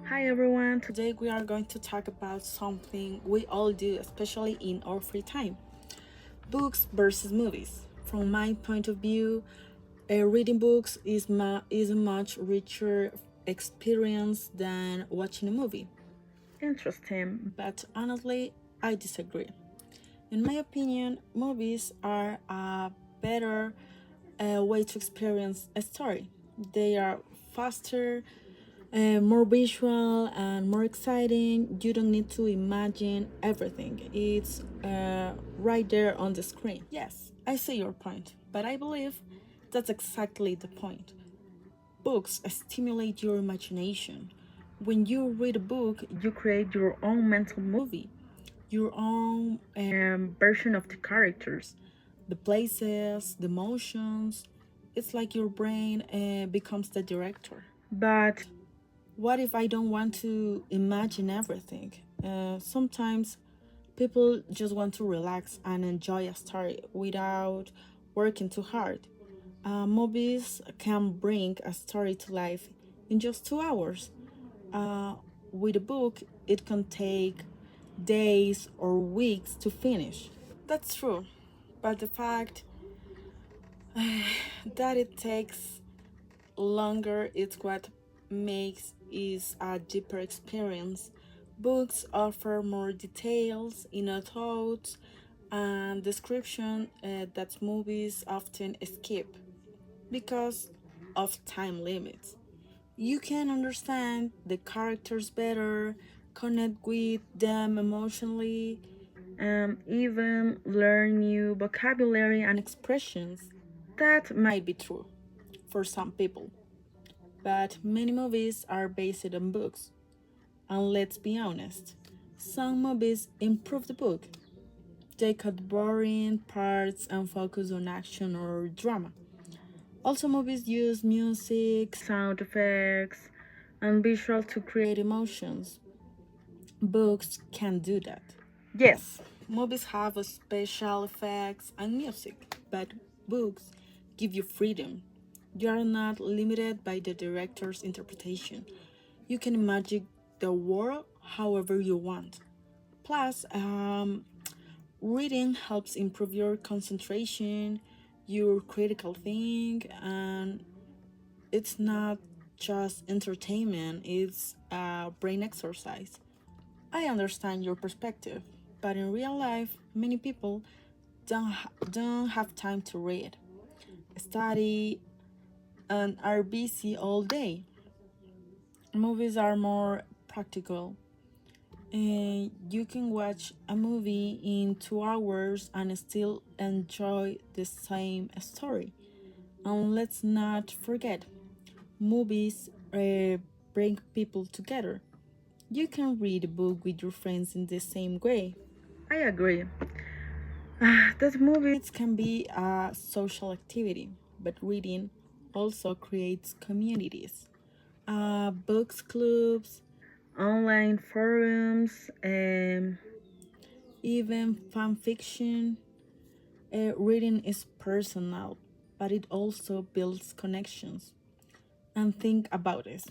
Hi everyone, today we are going to talk about something we all do, especially in our free time: books versus movies. From my point of view, reading books is a much richer experience than watching a movie. Interesting, but honestly, I disagree. In my opinion, movies are a better way to experience a story. They are faster, more visual, and more exciting. You don't need to imagine everything, it's right there on the screen. Yes, I see your point, but I believe that's exactly the point. Books stimulate your imagination. When you read a book, you create your own mental movie, your own version of the characters, the places, the emotions. It's like your brain becomes the director. But what if I don't want to imagine everything? Sometimes people just want to relax and enjoy a story without working too hard. Movies can bring a story to life in just 2 hours. With a book, it can take days or weeks to finish. That's true, but the fact that it takes longer is what makes it a deeper experience. Books offer more details, inner thoughts, and description that movies often skip because of time limits. You can understand the characters better, connect with them emotionally, even learn new vocabulary and expressions. That might be true for some people, but many movies are based on books. And let's be honest, some movies improve the book. They cut boring parts and focus on action or drama. Also, movies use music, sound effects, and visual to create emotions. Books can't do that. Yes, movies have a special effects and music, but books give you freedom. You are not limited by the director's interpretation. You can imagine the world however you want. Plus, reading helps improve your concentration, your critical think, and it's not just entertainment, it's a brain exercise. I understand your perspective, but in real life, many people don't have time to read, study, and are busy all day. Movies are more practical. You can watch a movie in 2 hours and still enjoy the same story. And let's not forget, movies bring people together. You can read a book with your friends in the same way. I agree. That movies can be a social activity, but reading also creates communities. Books clubs, online forums, even fan fiction. Reading is personal, but it also builds connections. And think about it.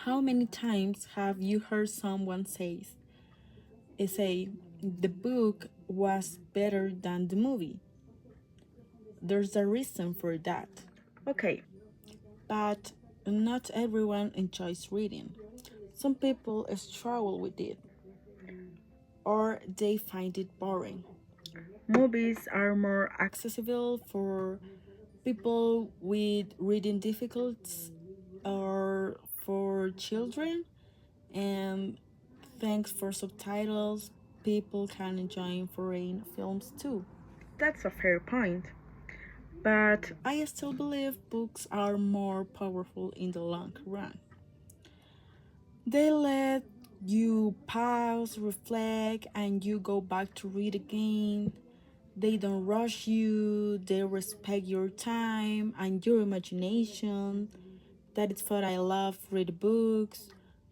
How many times have you heard someone say the book was better than the movie? There's a reason for that. Okay, but not everyone enjoys reading. Some people struggle with it, or they find it boring. Movies are more accessible for people with reading difficulties or for children, and thanks for subtitles, people can enjoy foreign films too. That's a fair point. But I still believe books are more powerful in the long run. They let you pause, reflect, and you go back to read again. They don't rush you, they respect your time and your imagination. That is what I love read books.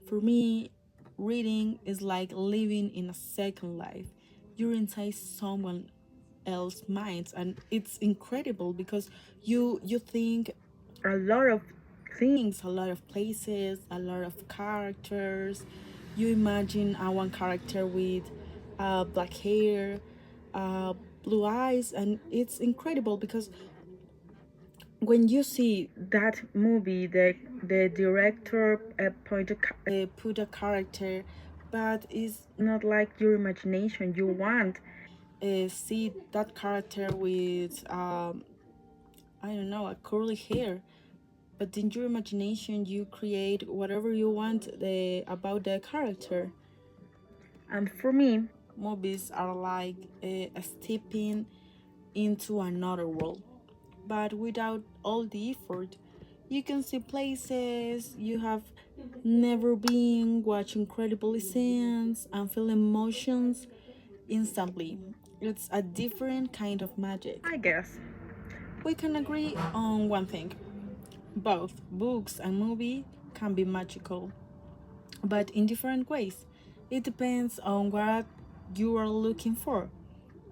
For me, reading is like living in a second life. You're inside someone else's mind, and it's incredible because you think a lot of things, a lot of places, a lot of characters. You imagine one character with black hair, uh, blue eyes, and it's incredible because when you see that movie, the director put a character, but it's not like your imagination. You want see that character with I don't know, a curly hair, but in your imagination you create whatever you want about the character. And for me, movies are like a stepping into another world, but without all the effort. You can see places you have never been, watch incredible scenes, and feel emotions instantly. It's a different kind of magic. I guess. We can agree on one thing: both books and movie can be magical, but in different ways. It depends on what you are looking for: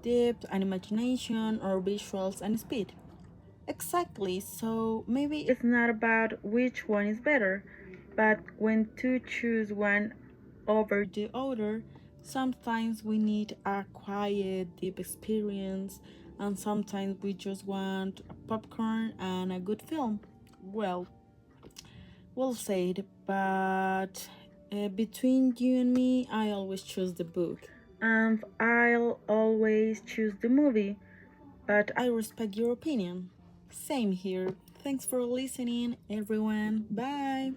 depth and imagination, or visuals and speed. Exactly, so maybe it's not about which one is better, but when to choose one over the other. Sometimes we need a quiet, deep experience, and sometimes we just want a popcorn and a good film. Well, well said, but between you and me, I always choose the book. And I'll always choose the movie, but I respect your opinion. Same here. Thanks for listening, everyone. Bye.